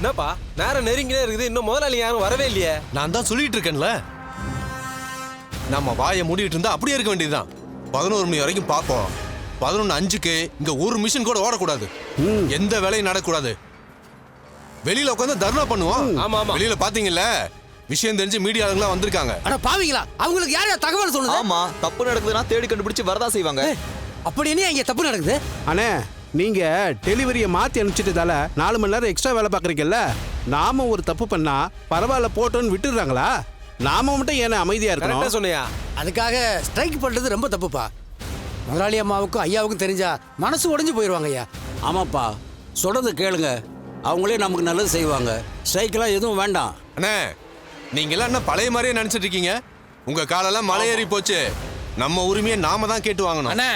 என்னப்பா நேரம் நெருங்கினே இருக்குது, இன்னும் முதலாளி யாரும் வரவே இல்லையே. நான் தான் சொல்லிட்டு இருக்கேன்ல, நம்ம வாயை மூடிட்டு இருந்தா அப்படியே இருக்க வேண்டியதுதான். 11 மணி வரைக்கும் பார்ப்போம். 11:05க்கு இங்க ஒரு மிஷின் கூட ஓடக்கூடாது, எந்த வேலையும் நடக்கூடாது. வெளியில உட்காந்து தர்ணா பண்ணுவோம். ஆமா ஆமா, வெளியில பாத்தீங்கல்ல, விஷயம் தெரிஞ்சு மீடியா ஆளுங்களா வந்திருக்காங்க. அட பாவீங்களா, அவங்களுக்கு யார் தகவல் சொல்லுது? ஆமா, தப்பு நடக்குதுன்னா தேடி கண்டுபிடிச்சு வரதா செய்வாங்க. அப்படி என்ன இங்க தப்பு நடக்குது? அண்ணே, நீங்க டெலிவரியை மாத்தி அனுப்பிச்சிட்டதால 4 மணி நேரம் எக்ஸ்ட்ரா வேலை பார்க்குறீங்கல்ல. நாம ஒரு தப்பு பண்ணா பரவாயில்ல போட்டோன்னு விட்டுடுறாங்களா? நாம மட்டும் ஏன்னா அமைதியா கரெக்டா இருக்கணும்? சொன்னியா. அதுக்காக ஸ்ட்ரைக் பண்றது ரொம்ப தப்புப்பா. முதலாளி அம்மாவுக்கும் ஐயாவுக்கும் தெரிஞ்சா மனசு உடைஞ்சு போயிடுவாங்க ஐயா. ஆமாப்பா, சொல்றது கேளுங்க, அவங்களே நமக்கு நல்லது செய்வாங்க. ஸ்ட்ரைக்கெல்லாம் எதுவும் வேண்டாம். அண்ணே, நீங்க எல்லாம் என்ன பழைய மாதிரியே நினைச்சிட்டு இருக்கீங்க? உங்க காலெல்லாம் மலை ஏறி போச்சு. நம்ம உரிமையை நாம தான் கேட்டு வாங்கணும். அண்ணா,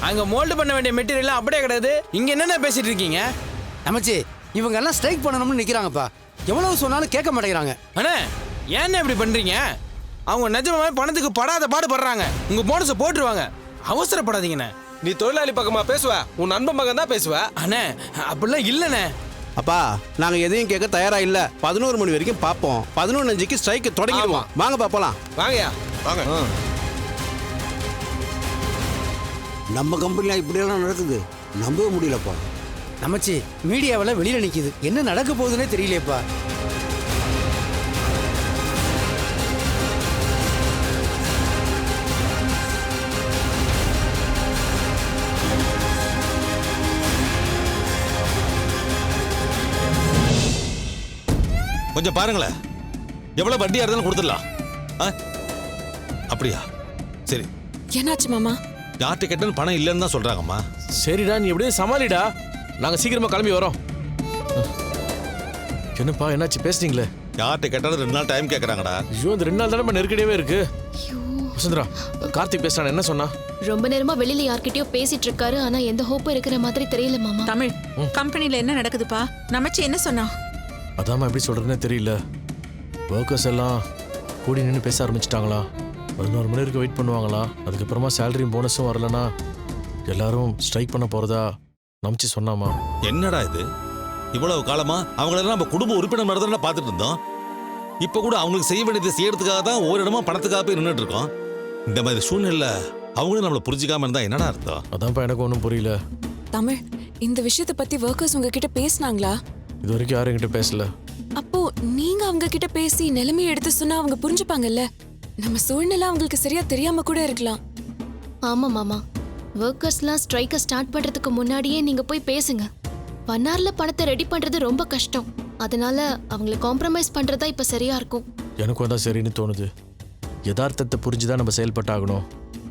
அங்க மோல்டு பண்ண வேண்டிய மெட்டீரியல் அப்படியே கிடையாது. இங்க என்னென்ன பேசிட்டு இருக்கீங்க? நமச்சி, இவங்க எல்லாம் ஸ்ட்ரைக் பண்ணணும்னு நிக்கிறாங்கப்பா. எவ்வளவு சொன்னாலும் கேட்க மாட்டேங்கிறாங்க. அண்ணா, ஏன் இப்படி பண்றீங்க? அவங்க நிஜமாவே பணத்துக்கு படாத பாடுபடுறாங்க. உங்க போனஸை போட்டுருவாங்க. அவசரப்படாதீங்கண்ணே. நீ தொழிலாளி பக்கமா பேசுவ, உன் நண்பன் பக்கம் தான் பேசுவ. அண்ணே, அப்படிலாம் இல்லண்ணே. அப்பா, நாங்க எதையும் கேட்க தயாரா இல்ல. 11 மணி வரைக்கும் பார்ப்போம். 11:05க்கு ஸ்ட்ரைக் தொடங்கிடுவோம். வாங்க பாப்பலாம். வாங்கயா வாங்க. நம்ம கம்பெனில இப்படியெல்லாம் நடக்குது, நம்பவே முடியலப்பா. நமச்சி, மீடியாவில் வெளியில நிக்குது, என்ன நடக்க போகுதுன்னே தெரியலையப்பா. கொஞ்சம் பாருங்களேன், எவ்வளவு வட்டியா இருந்தாலும் கொடுத்துடலாம். அப்படியா? சரி. என்னாச்சு மாமா? யார்கிட்ட கேட்டாலும் பணம் இல்லைன்னு தான் சொல்றாங்கம்மா. சரிடா, நீ எப்படியே சமாளிடா. நாங்க சீக்கிரமா கிளம்பி வரோம். என்னப்பா என்னாச்சு, பேசுறீங்களே? யார்கிட்ட கேட்டாலும் 2 நாள் டைம் கேட்கறாங்கடா. ஐயோ, இந்த 2 நாள் தானே நெருக்கடியாவே இருக்கு. வசுந்தரா, கார்த்திக் பேசுறான், என்ன சொன்னா? ரொம்ப நேரமா வெளியில யார்கிட்டயோ பேசிட்டு இருக்காரு, ஆனா எந்த ஹோப்பும் இருக்கிற மாதிரி தெரியல மாமா. தமிழ், கம்பெனில என்ன நடக்குதுப்பா? நமச்சி என்ன சொன்னா? அதாம எப்படி சொல்றதுன்னே தெரியல. ஒர்க்கர்ஸ் எல்லாம் கூடி நின்று பேச ஆரம்பிச்சிட்டாங்களா. 11 மணி வரைக்கும் வெயிட் பண்ணுவாங்களா. அதுக்கப்புறமா சேலரியும் போனஸும் வரலன்னா எல்லாரும் ஸ்ட்ரைக் பண்ண போறதா நம்பிச்சு சொன்னாமா. என்னடா இது? இவ்வளவு காலமா அவங்களெல்லாம் நம்ம குடும்ப உறுப்பினர் மாதிரி தான் பார்த்துட்டு இருந்தோம். இப்ப கூட அவங்களுக்கு செய்ய வேண்டியதை செய்யறதுக்காக தான் ஒவ்வொரு இடமா பணத்துக்காக போய் நின்றுட்டு இருக்கோம். இந்த மாதிரி சூழ்நிலை அவங்களும் நம்மளை புரிஞ்சுக்காம இருந்தா என்னடா அர்த்தம்? அதான்ப்பா எனக்கு ஒன்றும் புரியல. தமிழ், இந்த விஷயத்தை பத்தி ஒர்க்கர்ஸ் உங்ககிட்ட பேசினாங்களா? இது வரைக்கும் யாரும் என்கிட்ட பேசல. அப்போ நீங்க அவங்க கிட்ட பேசி நிலைமையை எடுத்து சொன்னா அவங்க புரிஞ்சுப்பாங்கல்ல. நம்ம சூழ்நிலை அவங்களுக்கு சரியா தெரியாம கூட இருக்கலாம். ஆமா மாமா, ஒர்க்கர்ஸ்லாம் ஸ்ட்ரைக்கை ஸ்டார்ட் பண்றதுக்கு முன்னாடியே நீங்க போய் பேசுங்க. 1 hourல பணத்தை ரெடி பண்றது ரொம்ப கஷ்டம். அதனால அவங்களை காம்ப்ரமைஸ் பண்றதா இப்ப சரியா இருக்கும். எனக்கும் அதான் சரின்னு தோணுது. யதார்த்தத்தை புரிஞ்சுதான் நம்ம செயல்பட்டாகணும்.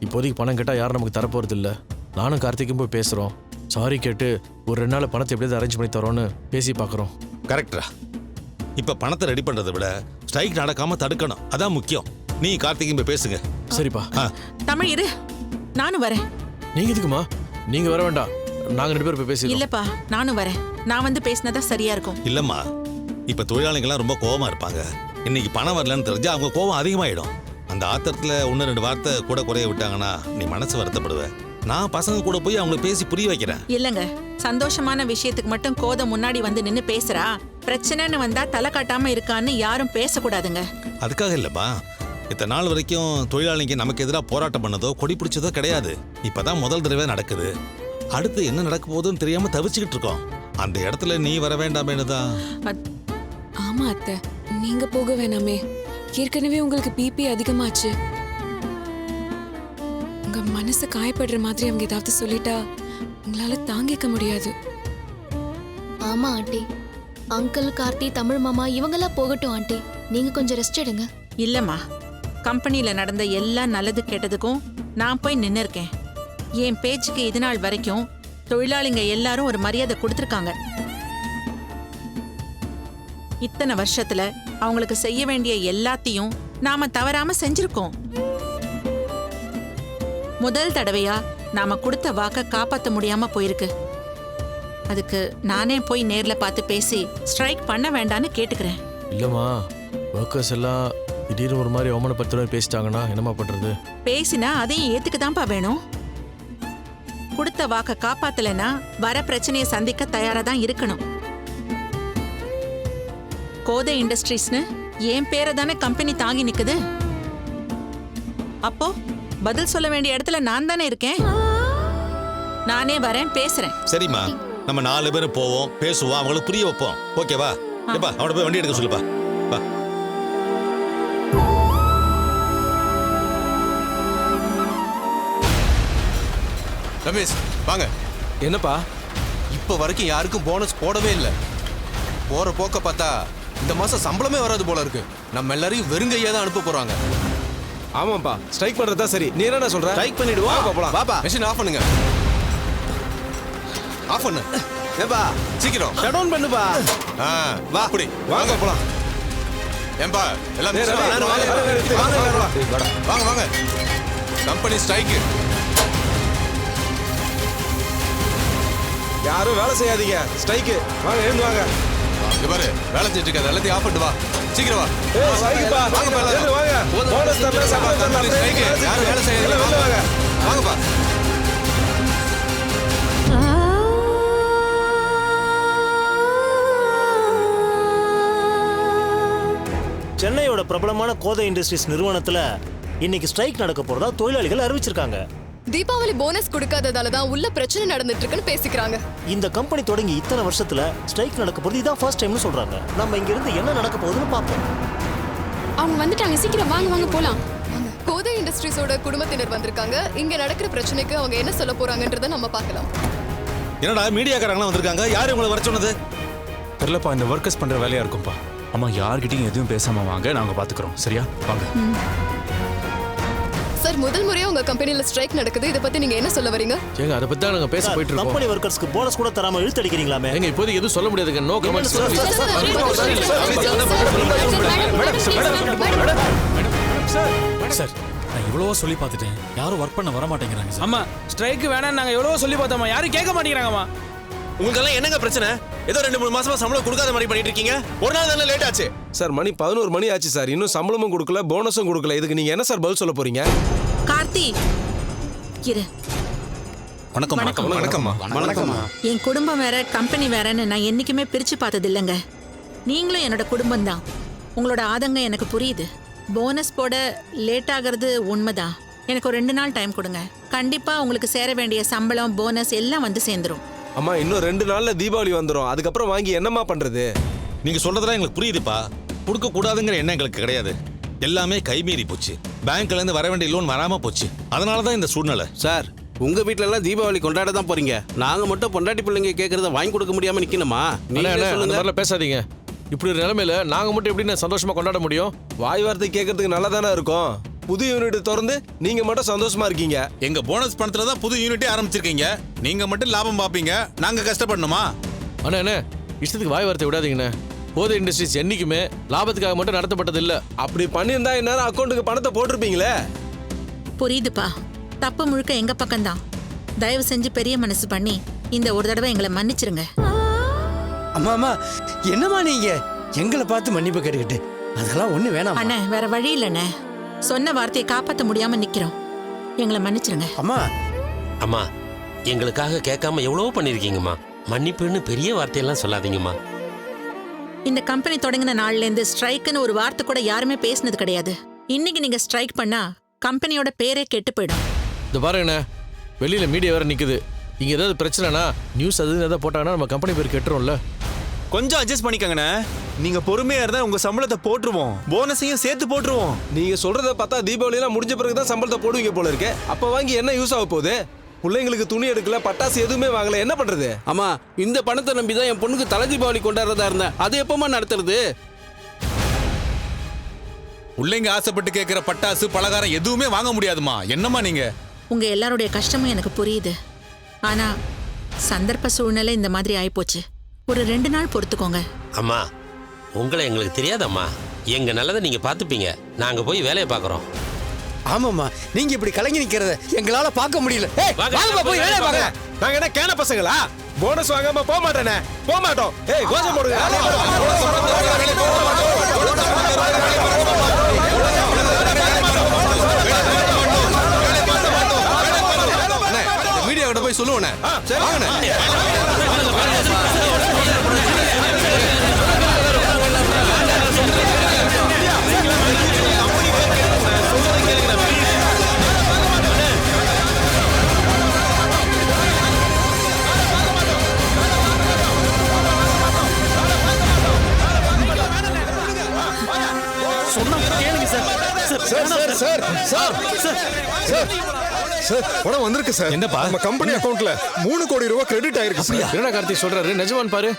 இப்போதைக்கு பணம் கேட்டா யாரும் நமக்கு தரப்போறது இல்லை. நானும் கார்த்திக்கும் போய் பேசுறோம். சாரி கேட்டு ஒரு 2 நாள் பணத்தை எப்படியாவது அரேஞ்ச் பண்ணி தரோன்னு பேசி பார்க்குறோம். கரெக்டா? இப்ப பணத்தை ரெடி பண்றதை விட ஸ்ட்ரைக் நடக்காம தடுக்கணும், அதான் முக்கியம். நீ கார்த்திக்கும் போய் பேசுங்க. சரிப்பா. தமிழ் இரு, நானும் வரேன். நீங்க எதுக்குமா? நீங்க வர வேண்டாம், நாங்க 2 பேரும் போய் பேசி. இல்லப்பா, நானும் வரேன். நான் வந்து பேசினதா சரியா இருக்கும். இல்லம்மா, இப்ப தொழிலாளிகள்லாம் ரொம்ப கோவமா இருப்பாங்க. இன்னைக்கு பணம் வரலன்னு தெரிஞ்சா அவங்க கோவம் அதிகமாயிடும். அந்த ஆத்திரத்துல 1-2 வார்த்தை கூட குறைய விட்டாங்கன்னா நீ மனசு வருத்தப்படுவ. நான் பசங்க கூட போய் அவங்களை பேசி புரிய வைக்கிறேன். இல்லங்க, சந்தோஷமான விஷயத்துக்கு மட்டும் கோத முன்னாடி வந்து நின்னு பேசுறா. பிரச்சனைன்னு வந்தா தலை காட்டாம இருக்கான்னு யாரும் பேசக்கூடாதுங்க. அதுக்காக இல்லப்பா, இத்தனை நாள் வரைக்கும் தொழிலாளிங்க நமக்கு எதிராக போராட்டம் பண்ணதோ கொடி பிடிச்சதோ கிடையாது. இப்பதான் முதல் தடவை நடக்குது. அடுத்து என்ன நடக்க போகுதுன்னு தெரியாம தவிச்சுக்கிட்டு இருக்கோம். அந்த இடத்துல நீ வர வேண்டாமேனு தான். ஆமா அத்தை, நீங்க போக வேணாமே. ஏற்கனவே உங்களுக்கு பிபி அதிகமாச்சு. உங்க மனசு காயப்படுற மாதிரி அவங்க ஏதாவது சொல்லிட்டா உங்களால தாங்கிக்க முடியாது. ஆமா ஆண்டி, அங்கிள், கார்த்தி, தமிழ் மாமா இவங்கெல்லாம் போகட்டும் ஆண்டி. நீங்க கொஞ்சம் ரெஸ்ட் எடுங்க. இல்லம்மா, கம்பெனில நடந்த எல்லா நல்லது கெட்டதுக்கும் நான் போய் நின்னு இருக்கேன். என் பேச்சுக்கு இது நாள் வரைக்கும் தொழிலாளிங்க எல்லாரும் ஒரு மரியாதை கொடுத்துருக்காங்க. இத்தனை வருஷத்துல அவங்களுக்கு செய்ய வேண்டிய எல்லாத்தையும் நாம தவறாம செஞ்சிருக்கோம். முதல் தடவையா நாம கொடுத்த வாக்க காப்பாற்ற முடியாம போயிருக்கு. அதுக்கு நானே போய் நேர்ல பார்த்து பேசி ஸ்ட்ரைக் பண்ண வேண்டான்னு கேட்டுக்கிறேன். இல்லம்மா, ஒர்க்கர்ஸ் எல்லாம் திடீர்னு ஒரு மாதிரி அவமானப்படுத்துற பேசிட்டாங்கன்னா என்னமா பண்றது? பேசினா அதையும் ஏத்துக்கதான்ப்பா வேணும். கொடுத்த வாக்க காப்பாத்தலைன்னா வர பிரச்சனையை சந்திக்க தயாரா தான் இருக்கணும். கோதை இண்டஸ்ட்ரீஸ்னு என் பேரை தானே கம்பெனி தாங்கி நிக்குது. அப்போ பதில் சொல்ல வேண்டிய இடத்துல நான் தானே இருக்கேன். நானே வரேன், பேசுறேன். சரிம்மா, நம்ம 4 பேரும் போவோம், பேசுவோம், அவங்களுக்கு புரிய வைப்போம். ஓகேவா? ஏப்பா அவனை போய் வண்டி எடுக்க சொல்லுப்பா. வா. ரமேஷ் வாங்க. என்னப்பா? இப்ப வரைக்கும் யாருக்கும் போனஸ் போடவே இல்லை. போற போக்க பார்த்தா இந்த மாசம் சம்பளமே வராது போல இருக்கு. நம்ம எல்லாரையும் வெறுங்கையா தான் அனுப்ப போறாங்க. ஆமாப்பா, ஸ்ட்ரைக் பண்றதா சரி. நீ என்ன சொல்ற? ஸ்ட்ரைக் பண்ணிடுவோம். போலாம். பாப்பா மெஷின் ஆஃப் பண்ணுங்க. ஆஃப் பண்ணு. ஏப்பா சீக்கிரம் ஷட் டவுன் பண்ணுப்பா. வா அப்படி வாங்க போலாம். ஏம்பா எல்லாம் வாங்க வாங்க. Company strike. யாரும் வேலை செய்யாதீங்க. ஸ்ட்ரைக். வாங்க எழுந்து வாங்க. இங்க பாரு, வேலை செஞ்சுட்டு இருக்காது. எல்லாத்தையும் ஆஃப் பண்ணிட்டு வா. சீக்கிரம் வா. ஸ்ட்ரைக்பா. வாங்க பா எல்லாரும். வாங்க. போனஸ் தரல, சம்பளம் தரல. ஸ்ட்ரைக். யாரும் வேலை செய்யாதீங்க. வாங்க. வாங்கப்பா. சென்னையோட பிரபலமான கோதை இண்டஸ்ட்ரீஸ் நிறுவனத்துல இன்னைக்கு ஸ்ட்ரைக் நடக்க போறதா தொழிலாளிகள் அறிவிச்சிருக்காங்க. தீபாவளி போனஸ் கொடுக்காததால தான் உள்ள பிரச்சனை நடந்துட்டு இருக்குன்னு பேசிக்கிறாங்க. இந்த கம்பெனி தொடங்கி இத்தனை வருஷத்துல ஸ்ட்ரைக் நடக்க போறது இதான் ஃபர்ஸ்ட் டைம்னு சொல்றாங்க. நம்ம இங்க இருந்து என்ன நடக்க போகுதுன்னு பார்ப்போம். அவங்க வந்துட்டாங்க, சீக்கிரம் வாங்க வாங்க போலாம். கோதை இண்டஸ்ட்ரீஸோட குடும்பத்தினர் வந்திருக்காங்க. இங்க நடக்கிற பிரச்சனைக்கு அவங்க என்ன சொல்ல போறாங்கன்றத நம்ம பார்க்கலாம். என்னடா மீடியாக்காரங்களாம் வந்திருக்காங்க? யாரு உங்களை வர சொன்னது? தெரியலப்பா, இந்த ஒர்க்கர்ஸ் பண்ற வேலையா இருக்கும்பா. அம்மா யார்கிட்டயும் எதுவும் பேசாம வாங்க, நாங்க பாத்துக்கிறோம். சரியா? வாங்க. சார், முதல் முறையா உங்க கம்பெனில ஸ்ட்ரைக் நடக்குது. இத பத்தி நீங்க என்ன சொல்ல வரீங்க? ஏங்க அதை பத்தி தான் நாங்க பேச போயிட்டு இருக்கோம். கம்பெனி ஒர்க்கர்ஸ்க்கு போனஸ் கூட தராம இழுத்து அடிக்கிறீங்களாமே. ஏங்க இப்போதைக்கு எதுவும் சொல்ல முடியாதுங்க. No comments. சார், நான் இவ்வளவோ சொல்லி பார்த்துட்டேன். யாரும் ஒர்க் பண்ண வர மாட்டேங்கிறாங்க சார். அம்மா, ஸ்ட்ரைக் வேணாம் நாங்க எவ்வளவோ சொல்லி பார்த்தோம்மா. யாரும் கேட்க மாட்டேங்கிறாங்கம்மா. உங்களுக்கெல்லாம் என்னங்க பிரச்சனை? ஏதோ 2-3 மாசமா சம்பளம் கொடுக்காத மாதிரி பண்ணிட்டு இருக்கீங்க. ஒரு நாள் தானே லேட் ஆச்சு. சார், மணி 11 மணி ஆச்சு சார். இன்னும் சம்பளமும் கொடுக்கல, போனஸும் கொடுக்கல. இதுக்கு நீங்க என்ன சார் பதில் சொல்ல போறீங்க? கார்த்தி, இரு. வணக்கம். வணக்கம்மா. வணக்கம்மா. என் குடும்பம் வேற, கம்பெனி வேறன்னு நான் என்னைக்குமே பிரிச்சு பார்த்தது இல்லைங்க. நீங்களும் என்னோட குடும்பம் தான். உங்களோட ஆதங்கம் எனக்கு புரியுது. போனஸ் போட லேட் ஆகிறது உண்மைதான். எனக்கு ஒரு 2 நாள் டைம் கொடுங்க. கண்டிப்பா உங்களுக்கு சேர வேண்டிய சம்பளம், போனஸ் எல்லாம் வந்து சேர்ந்துரும். அம்மா, இன்னும் 2 நாள்ல தீபாவளி வந்துரும். அதுக்கப்புறம் வாங்கி என்னம்மா பண்றது? நீங்க சொல்றதெல்லாம் எங்களுக்கு புரியுதுப்பா. கொடுக்க கூடாதுங்கிற எண்ணம் எங்களுக்கு கிடையாது. எல்லாமே கைமீறி போச்சு. பேங்க்ல இருந்து வர வேண்டிய லோன் வராம போச்சு. அதனாலதான் இந்த சூழ்நிலை. சார், உங்க வீட்ல எல்லாம் தீபாவளி கொண்டாட தான் போறீங்க. நாங்க மட்டும் பொண்டாட்டி பிள்ளைங்க கேக்குறத வாங்கி கொடுக்க முடியாம நிக்கணுமா? நீங்க நீங்க அந்த சொல்லுங்க. மாதிரிலாம் பேசாதீங்க. இப்படி ஒரு நிலைமையில நாங்க மட்டும் எப்படி சந்தோஷமா கொண்டாட முடியும்? வாய் வார்த்தை கேட்கறதுக்கு நல்லா தானே இருக்கும். புது யூனிட் திறந்து நீங்க மட்டும் சந்தோஷமா இருக்கீங்க. எங்க போனஸ் பணத்துல தான் புது யூனிட்டே ஆரம்பிச்சிருக்கீங்க. நீங்க மட்டும் லாபம் பாப்பீங்க, நாங்க கஷ்டப்படணுமா? அண்ணா இஷ்டத்துக்கு வாய் வார்த்தை விடாதீங்கண்ணே. கோதை இண்டஸ்ட்ரீஸ் என்னைக்குமே லாபத்துக்காக மட்டும் நடத்தப்பட்டது இல்ல. அப்படி பண்ணியிருந்தா இந்நேரம் அக்கௌண்ட்டுக்கு பணத்தை போட்டிருப்பீங்களே. புரியுதுப்பா. தப்பு முழுக்க எங்க பக்கம்தான். தயவு செஞ்சு பெரிய மனசு பண்ணி இந்த ஒரு தடவை எங்களை மன்னிச்சிருங்க. அம்மா அம்மா, என்னம்மா நீங்க எங்களை பார்த்து மன்னிப்பு கேட்டுக்கிட்டு? அதெல்லாம் ஒண்ணு வேணாம் அண்ணே, வேற வழி இல்லைண்ணே. சொன்ன வார்த்தையை காப்பாற்ற முடியாம நிக்கிறோம். எங்களை மன்னிச்சிருங்க. அம்மா. அம்மா, எங்களுக்காக கேட்காம எவ்வளவோ பண்ணிருக்கீங்கம்மா. மன்னிப்புன்னு பெரிய வார்த்தையெல்லாம் சொல்லாதீங்கம்மா. இந்த கம்பெனி தொடங்கின நாள்ல இருந்து ஸ்ட்ரைக்குன்னு ஒரு வார்த்தை கூட யாருமே பேசினது கிடையாது. இன்னைக்கு நீங்க ஸ்ட்ரைக் பண்ணா கம்பெனியோட பேரே கெட்டு போயிடும். இந்த பாருங்கண்ணே, வெளியில மீடியா வேற நிக்குது. இங்க ஏதாவது பிரச்சனைனா நியூஸ் அது ஏதாவது போட்டாங்கன்னா நம்ம கம்பெனி பேர் கெட்டுரும்ல. கொஞ்சம் அட்ஜஸ்ட் பண்ணிக்கங்கண்ணே. நீங்க பொறுமையா இருந்தா உங்க சம்பளத்தை போட்டுருவோம், போனஸையும் சேர்த்து போட்டுருவோம். நீங்க சொல்றத பார்த்தா தீபாவளி எல்லாம் முடிஞ்ச பிறகுதான் சம்பளத்தை போடுவீங்க போல இருக்கு. அப்ப வாங்கி என்ன யூஸ் ஆக போகுது? பிள்ளைங்களுக்கு துணி எடுக்கல, பட்டாசு எதுவுமே வாங்கல, என்ன பண்றது? ஆமா, இந்த பணத்தை நம்பிதான் என் பொண்ணுக்கு தலை தீபாவளி கொண்டாடுறதா இருந்தேன். அது எப்பமா நடத்துறது? பிள்ளைங்க ஆசைப்பட்டு கேட்கிற பட்டாசு, பலகாரம் எதுவுமே வாங்க முடியாதுமா. என்னம்மா நீங்க? உங்க எல்லாருடைய கஷ்டமும் எனக்கு புரியுது. ஆனா சந்தர்ப்ப சூழ்நிலை இந்த மாதிரி ஆயிப்போச்சு. ஒரு 2 நாள் பொறுத்துக்கோங்க. அம்மா, உங்களை எங்களுக்கு தெரியாதம்மா. எங்க நல்லதை நீங்க பாத்துப்பீங்க. நாங்க போய் வேலையை பாக்குறோம். ஆமாம்மா, நீங்க இப்படி கலங்கி நிக்கிறத எங்களால பார்க்க முடியல. போய் வேலையை பார்க்க. நாங்க என்ன கேன பசங்களா? போனஸ் வாங்காம போக மாட்டேனே. போக மாட்டோம். கோஷம் போடுங்க. மீடியா கிட்ட போய் சொல்லுவேண்ணே. வாங்கண்ணே. சார் பணம் வந்திருக்கு சார். என்னப்பா? நம்ம கம்பெனி அக்கவுண்ட்ல 3 கோடி ரூபாய் கிரெடிட் ஆயிருக்கு சார். என்ன கார்த்திக் சொல்றாரு? நிஜமான்னு பாரு.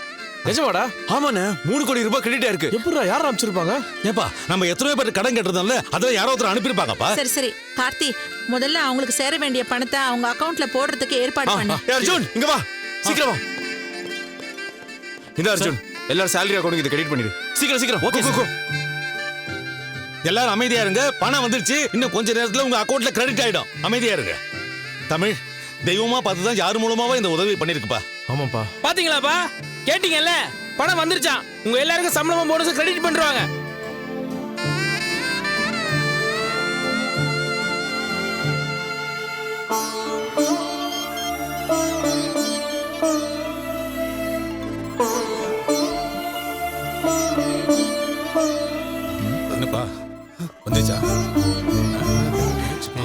நிஜமாடா? ஆமாண்ணே 3 கோடி ரூபாய் கிரெடிட் ஆயிருக்கு. எப்படிடா? யார் அமைச்சிருப்பாங்க? ஏப்பா நம்ம எத்தனை பேர் கடன் கட்டுறதுனால அதில் யாரோ ஒருத்தர் அனுப்பியிருப்பாங்கப்பா. சரி சரி கார்த்தி, முதல்ல அவங்களுக்கு சேர வேண்டிய பணத்தை அவங்க அக்கவுண்ட்ல போடுறதுக்கு ஏற்பாடு பண்ணு. அர்ஜுன் இங்க வா, சீக்கிரம் வா. இந்த அர்ஜுன் எல்லாரும் salary அக்கவுண்ட்க்கு இதை கிரெடிட் பண்ணிடு. சீக்கிரம் ஓகே go. எல்லாரும் அமைதியா இருங்க. பணம் வந்துருச்சு. இன்னும் கொஞ்ச நேரத்துல உங்க அக்கவுண்ட்ல கிரெடிட் ஆயிடும். அமைதியா இருங்க. தமிழ் தெய்வமா பார்த்து தான் யார் மூலமாவோ இந்த உதவி பண்ணிருக்குப்பா. ஆமாப்பா. பாத்தீங்களாப்பா? கேட்டீங்கல்ல, பணம் வந்துருச்சான். உங்க எல்லாருக்கும் சம்பளமும் போனஸ் கிரெடிட் பண்றாங்க. என்னப்பா வந்துச்சா?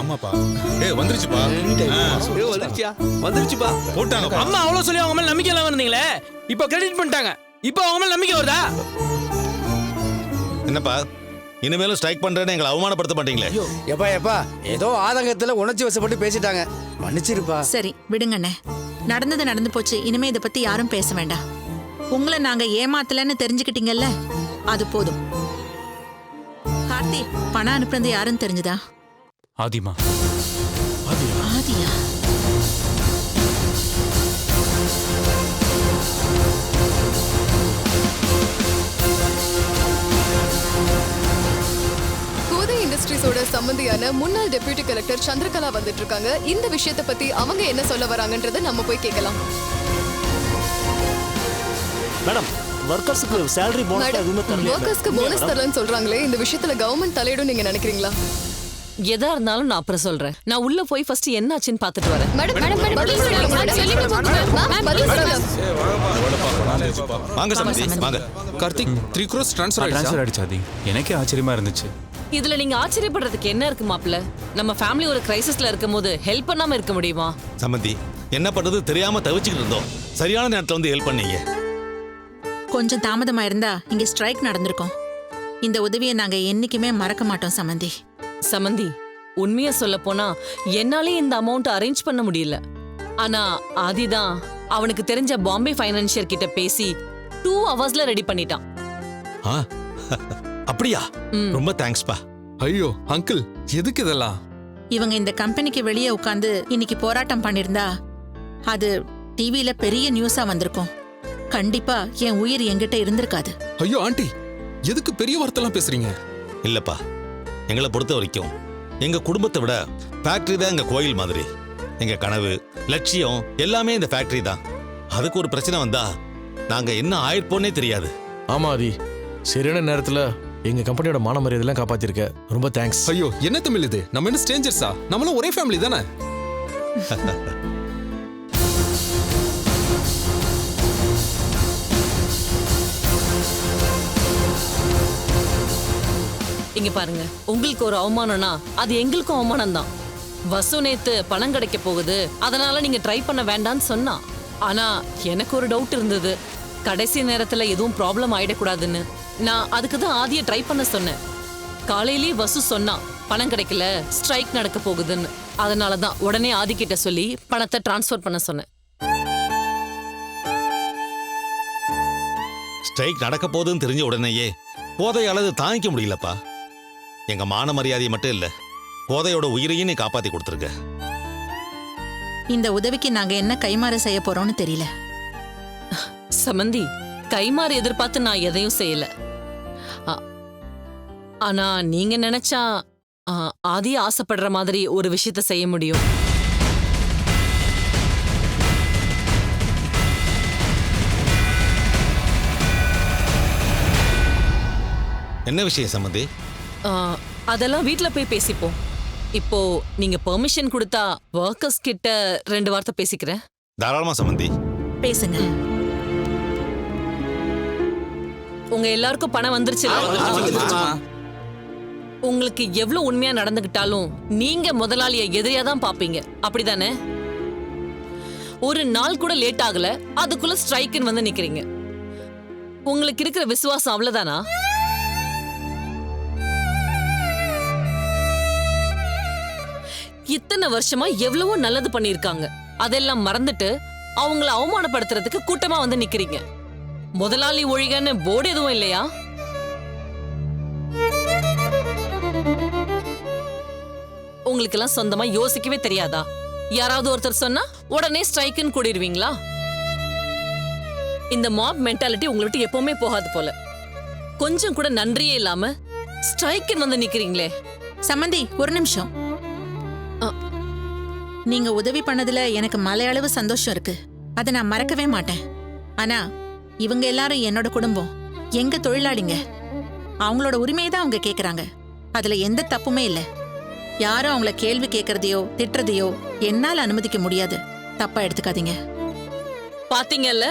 ஆமாப்பா. வந்துருச்சுப்பா. வந்துருச்சுப்பா. போட்டாங்கப்பா. அம்மா அவ்வளவு சொல்லி அவங்க மேல நம்பிக்கை இல்லாம இருந்தீங்களே, இப்போ கிரெடிட் பண்ணிட்டாங்க. இப்போ அவங்க மேல நம்பிக்கை வருதா? என்னப்பா இனிமேலும் ஸ்ட்ரைக் பண்றேன்னு எங்களை அவமானப்படுத்த மாட்டீங்களே? எப்பா ஏதோ ஆதங்கத்துல உணர்ச்சி வசப்பட்டு பேசிட்டாங்க, மன்னிச்சிருப்பா. சரி விடுங்கண்ணே, நடந்தது நடந்து போச்சு. இனிமே இதை பத்தி யாரும் பேச வேண்டாம். உங்களை நாங்க ஏமாத்தலன்னு தெரிஞ்சுக்கிட்டீங்கல்ல, அது போதும். கார்த்தி, பணம் அனுப்புறது யாருன்னு தெரிஞ்சுதா? ஆதிமா. ஆதியா? கோதை இண்டஸ்ட்ரீஸோட சம்பந்தியான முன்னாள் டெப்யூட்டி கலெக்டர் சந்திரகலா வந்துட்டு இருக்காங்க. இந்த விஷயத்தை பத்தி அவங்க என்ன சொல்ல வராங்கன்றதை நம்ம போய் கேட்கலாம். மேடம், வர்க்கர்ஸ்க்கு salary bonus எதுவுமே தரல. வர்க்கர்ஸ்க்கு போனஸ் தரலன்னு சொல்றாங்களே, இந்த விஷயத்துல கவர்மெண்ட் தலையிடும் நீங்க நினைக்கிறீங்களா? எதா இருந்தாலும் நான் அப்புறம் சொல்றேன். நான் உள்ள போய் ஃபர்ஸ்ட் என்னாச்சுன்னு பார்த்துட்டு வரேன். வாங்க சம்பந்தி வாங்க. கார்த்திக் 3 crores ட்ரான்ஸ்ஃபர் ஆயிடுச்சு. எனக்கே ஆச்சரியமா இருந்துச்சு. இதுல நீங்க ஆச்சரியப்படுறதுக்கு என்ன இருக்கு மாப்ள? நம்ம ஃபேமிலி ஒரு கிரைசிஸ்ல இருக்கும்போது ஹெல்ப் பண்ணாம இருக்க முடியுமா? சம்பந்தி என்ன பண்றது தெரியாம தவிச்சுக்கிட்டு இருந்தோம். சரியான நேரத்துல வந்து ஹெல்ப் பண்ணீங்க. கொஞ்சம் தாமதமா இருந்தா இங்க ஸ்ட்ரைக் நடந்திருக்கும். இந்த உதவியை நாங்க என்னைக்குமே மறக்க மாட்டோம் சம்பந்தி. சம்பந்தி, உண்மையா சொல்ல போனா என்னாலே இந்த அமௌண்ட் அரேஞ்ச் பண்ண முடியல. ஆனா ஆதிதான் அவனுக்கு தெரிஞ்ச பாம்பே ஃபைனான்சியர் கிட்ட பேசி 2 hours ரெடி பண்ணிட்டான். அப்படியா? ரொம்ப தேங்க்ஸ்பா. ஐயோ அங்கிள், எதுக்கு இதெல்லாம்? இவங்க இந்த கம்பெனிக்கு வெளியே உட்கார்ந்து இன்னைக்கு போராட்டம் பண்ணிருந்தா அது டிவில பெரிய நியூஸா வந்திருக்கும். கண்டிப்பா என் உயிர் என்கிட்ட இருந்திருக்காது. ஐயோ ஆண்டி, எதுக்கு பெரிய வார்த்தைலாம் பேசுறீங்க? இல்லப்பா, எங்களை பொறுத்த வரைக்கும் எங்க குடும்பத்தை விட ஃபேக்டரி தான் எங்க கோயில் மாதிரி. எங்க கனவு லட்சியம் எல்லாமே இந்த ஃபேக்டரி தான். அதுக்கு ஒரு பிரச்சனை வந்தா நாங்க என்ன ஆயிருப்போன்னே தெரியாது. ஆமா ஆதி, சரியான நேரத்துல எங்க கம்பெனியோட மான மரியாதையெல்லாம் காப்பாத்திருக்க. ரொம்ப தேங்க்ஸ். ஐயோ என்ன தமிழ் இது? நம்ம என்ன ஸ்ட்ரேஞ்சர்ஸா? நம்மளும் ஒரே ஃபேமிலி தானே. இங்க பாருங்க, உங்களுக்கு ஒரு அவமானம்னா அது எங்களுக்கும் அவமானம் தான். வசு நேத்து பணம் கிடைக்க போகுது, அதனால நீங்க ட்ரை பண்ண வேண்டாம்னு சொன்னா. ஆனா எனக்கு ஒரு டவுட் இருந்தது, கடைசி நேரத்துல எதுவும் ப்ராப்ளம் ஆயிடக்கூடாதுன்னு. நான் அதுக்கு தான் ஆதியை ட்ரை பண்ண சொன்னேன். காலையிலேயே வசு சொன்னா பணம் கிடைக்கல, ஸ்ட்ரைக் நடக்க போகுதுன்னு. அதனால தான் உடனே ஆதி கிட்ட சொல்லி பணத்தை டிரான்ஸ்ஃபர் பண்ண சொன்னேன். ஸ்ட்ரைக் நடக்க போகுதுன்னு தெரிஞ்ச உடனேயே கோதையால அதை தாங்கிக்க முடியலப்பா. எங்க மான மரியாதையை மட்டும் இல்ல, கோதையோட உயிரையும் நீ காப்பாத்தி கொடுத்துருக்க. இந்த உதவிக்கு நாங்க என்ன கைமாறு செய்ய போறோம்னு தெரியல. சமந்தி, கைமாறு எதிர்பார்த்து நான் எதையும் செய்யல. ஆனா நீங்க நினைச்சா ஆதி ஆசைப்படுற மாதிரி ஒரு விஷயத்த செய்ய முடியும். என்ன விஷயம் சம்பந்தி? அதெல்லாம் வீட்ல போய் பேசிப்போம். இப்போ நீங்க பெர்மிஷன் கொடுத்தா வர்க்கர்ஸ் கிட்ட 2 வார்த்தை பேசிக்கிறேன். தாராளமா சம்பந்தி, பேசுங்க. உங்க எல்லாருக்கும் பணம் வந்துருச்சு. உங்களுக்கு எவ்வளவு உண்மையா நடந்துகிட்டாலும் நீங்க முதலாளிய எதிரியா தான் பாப்பீங்க, அப்படிதானே? ஒரு நாள் கூட லேட் ஆகல, அதுக்குள்ள ஸ்ட்ரைக்குன்னு வந்து நிக்கிறீங்க. உங்களுக்கு இருக்கிற விசுவாசம் அவ்வளவுதானா? இத்தனை வருஷமா எவ்வளவோ நல்லது பண்ணிருக்காங்க. அதெல்லாம் மறந்துட்டு அவங்கள அவமானப்படுத்துறதுக்கு கூட்டமா வந்து நிக்கிறீங்க. முதலாளி ஒழிகன்னு போர்டு எதுவும் இல்லையா? உங்களுக்கு எல்லாம் சொந்தமா யோசிக்கவே தெரியாதா? யாராவது ஒருத்தர் சொன்னா உடனே ஸ்ட்ரைக்குன்னு கூடிடுவீங்களா? இந்த மாப் மென்டாலிட்டி உங்களை விட்டு எப்பவுமே போகாது போல. கொஞ்சம் கூட நன்றியே இல்லாம ஸ்ட்ரைக்குன்னு வந்து நிக்கிறீங்களே. சம்மந்தி, ஒரு நிமிஷம். நீங்க உதவி பண்ணதுல எனக்கு மலையளவு சந்தோஷம் இருக்கு. அதை நான் மறக்கவே மாட்டேன். ஆனா இவங்க எல்லாரும் என்னோட குடும்பம், எங்க தொழிலாளிங்க. அவங்களோட உரிமையை தான் அவங்க கேக்குறாங்க. அதுல எந்த தப்புமே இல்லை. யாரும் அவங்கள கேள்வி கேட்கறதையோ திட்டுறதையோ என்னால அனுமதிக்க முடியாது. தப்பா எடுத்துக்காதீங்க. பாத்தீங்கல்ல,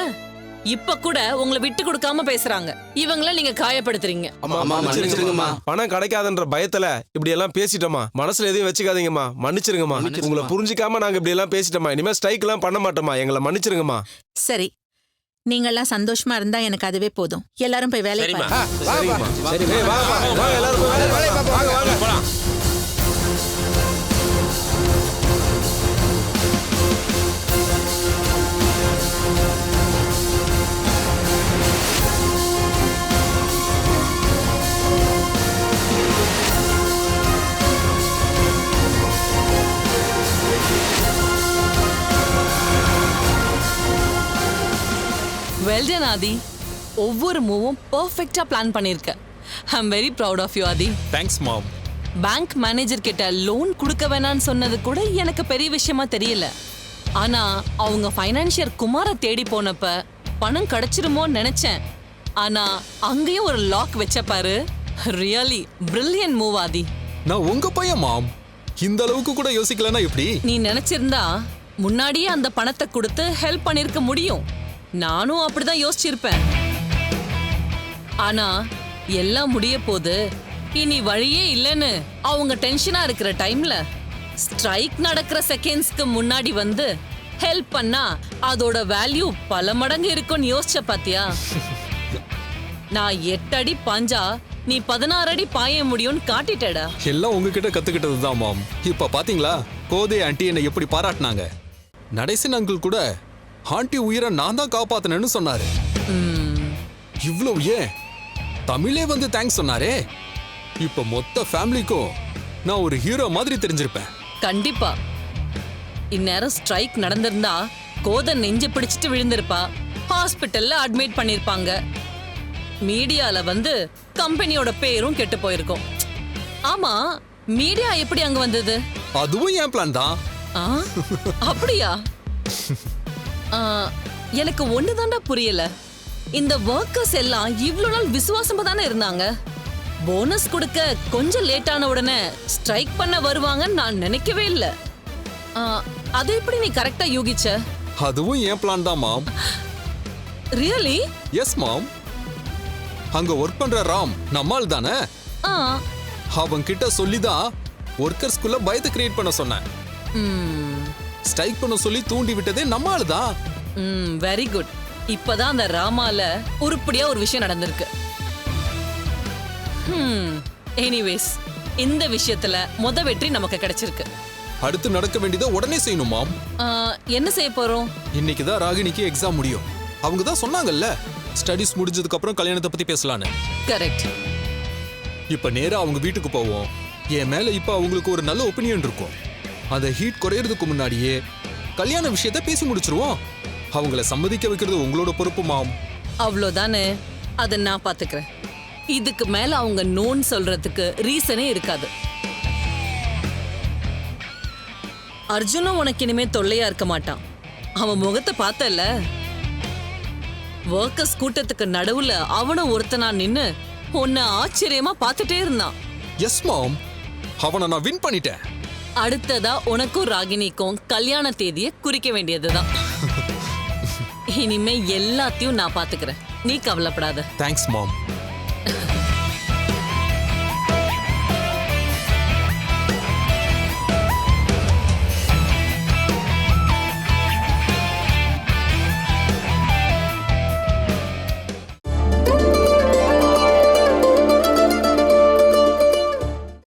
இப்ப கூட உங்களை விட்டு கொடுக்காம பேசுறாங்க. இவங்கள நீங்க காயப்படுத்துறீங்க. பணம் கிடைக்காதுன்ற பயத்துல இப்படி எல்லாம் பேசிட்டோமா. மனசுல எதையும் வச்சுக்காதீங்கம்மா. மன்னிச்சிருங்கம்மா. உங்களை புரிஞ்சுக்காம நாங்க இப்படி எல்லாம் பேசிட்டோமா. இனிமே ஸ்ட்ரைக் எல்லாம் பண்ண மாட்டோமா. எங்களை மன்னிச்சிருங்கம்மா. சரி, நீங்கெல்லாம் சந்தோஷமா இருந்தா எனக்கு அதுவே போதும். எல்லாரும் போய் வேலையை பாருங்க. Well done Aadhi. ஒவ்வொரு மூவும் பெர்ஃபெக்ட்டா பிளான் பண்ணிருக்க. I am very proud of you Aadhi. Thanks mom. Bank manager கிட்ட லோன் கொடுக்க வேணான்னு சொன்னது கூட எனக்கு பெரிய விஷயமா தெரியல. ஆனா அவங்க ஃபைனான்சியர் குமாரை தேடி போனப்ப பணம் கிடைச்சிருமோன்னு நினைச்சேன். ஆனா அங்கேயும் ஒரு லாக் வச்ச பாரு. ரியலி பிரில்லியன்ட் மூவ் ஆதி. நான் உங்க பையன் மாம். இந்த அளவுக்கு கூட யோசிக்கலனா எப்படி? நீ நினைச்சிருந்தா முன்னாடியே அந்த பணத்தை கொடுத்து ஹெல்ப் பண்ணிருக்க முடியும். நானும் அப்படிதான் யோசிச்சிருப்பேன். ஆனா எல்லாம் முடிய போது, இனி வழியே இல்லைன்னு அவங்க டென்ஷனா இருக்கிற டைம்ல ஸ்ட்ரைக் நடக்கிற செகண்ட்ஸ்க்கு முன்னாடி வந்து ஹெல்ப் பண்ணா அதோட வேல்யூ பல மடங்கு இருக்கும்னு யோசிச்ச பாத்தியா? நான் 8 அடி பாஞ்சா நீ 16 அடி பாய முடியும்னு காட்டிட்டடா. எல்லாம் உங்ககிட்ட கத்துக்கிட்டது தான் மாம். இப்ப பாத்தீங்களா கோதை ஆண்டி என்னை எப்படி பாராட்டினாங்க. நடேசன் அங்கிள் கூட ஆண்டி உயிரை நான் தான் காப்பாத்தினேன்னு சொன்னாரு. இவ்வளவு ஏன் தமிழே வந்து தேங்க்ஸ் சொன்னாரே. இப்ப மொத்த ஃபேமிலிக்கும் நான் ஒரு ஹீரோ மாதிரி தெரிஞ்சிருப்பேன். கண்டிப்பா. இந்நேரம் ஸ்ட்ரைக் நடந்திருந்தா கோதை நெஞ்சு பிடிச்சிட்டு விழுந்திருப்பா. ஹாஸ்பிட்டல்ல அட்மிட் பண்ணிருப்பாங்க. மீடியால வந்து கம்பெனியோட பேரும் கெட்டு போயிருக்கும். ஆமா, மீடியா எப்படி அங்க வந்தது? அதுவும் என் பிளான் தான். அப்படியா? எனக்கு ஒண்ணுதான்டா புரியல. இந்த ஒர்க்கர்ஸ் எல்லாம் இவ்வளவு நாள் விசுவாசமா தானே இருந்தாங்க. போனஸ் கொடுக்க கொஞ்சம் லேட் ஆன உடனே ஸ்ட்ரைக் பண்ண வருவாங்கன்னு நான் நினைக்கவே இல்லை. அதை எப்படி நீ கரெக்டா யூகிச்ச? அதுவும் என் பிளான் தான் மாம். ரியலி? எஸ் மாம். அங்க ஒர்க் பண்ற ராம் நம்மால் தானே. அவன் கிட்ட சொல்லிதான் ஒர்க்கர்ஸ்குள்ள பயத்தை கிரியேட் பண்ண சொன்னேன். ஸ்ட்ரைக் பண்ண சொல்லி தூண்டி விட்டதே நம்மால் தான். Very good. இப்பதான் அந்த ராமால உருப்படியா ஒரு விஷயம் நடந்திருக்கு. எனிவேஸ், இந்த விஷயத்துல முத வெற்றி நமக்கு கிடைச்சிருக்கு. அடுத்து நடக்க வேண்டியதை உடனே செய்யணும் மாம். என்ன செய்ய போறோம்? இன்னைக்கு தான் ராகினிக்கு எக்ஸாம் முடியும். அவங்க தான் சொன்னாங்கல்ல ஸ்டடிஸ் முடிஞ்சதுக்கு அப்புறம் கல்யாணத்தை பத்தி பேசலான்னு. கரெக்ட். இப்ப நேரா அவங்க வீட்டுக்கு போவோம். என் மேல இப்ப அவங்களுக்கு ஒரு நல்ல ஒப்பீனியன் இருக்கும். அந்த ஹீட் குறையறதுக்கு முன்னாடியே கல்யாண விஷயத்த பேசி முடிச்சிருவோம். அவங்கள சம்மதிக்க வைக்கிறது உங்களோட பொறுப்பு மாம். அவ்வளோதானே, அதை நான் பாத்துக்கிறேன். இதுக்கு மேல அவங்க நோன் சொல்றதுக்கு ரீசனே இருக்காது. அர்ஜுனும் உனக்கு இனிமே தொல்லையா இருக்க மாட்டான். அவன் முகத்தை பார்த்தல. ஒர்க்கர்ஸ் கூட்டத்துக்கு நடுவுல அவனும் ஒருத்தனா நின்னு உன்னை ஆச்சரியமா பார்த்துட்டே இருந்தான். எஸ் மாம், அவனை நான் வின் பண்ணிட்டேன். அடுத்ததா உனக்கும் ராகினிக்கும் கல்யாண தேதியை குறிக்க வேண்டியதுதான். இனிமே எல்லாத்தையும் நான் பாத்துக்கிறேன். நீ கவலைப்படாத. தேங்க்ஸ் மாம்.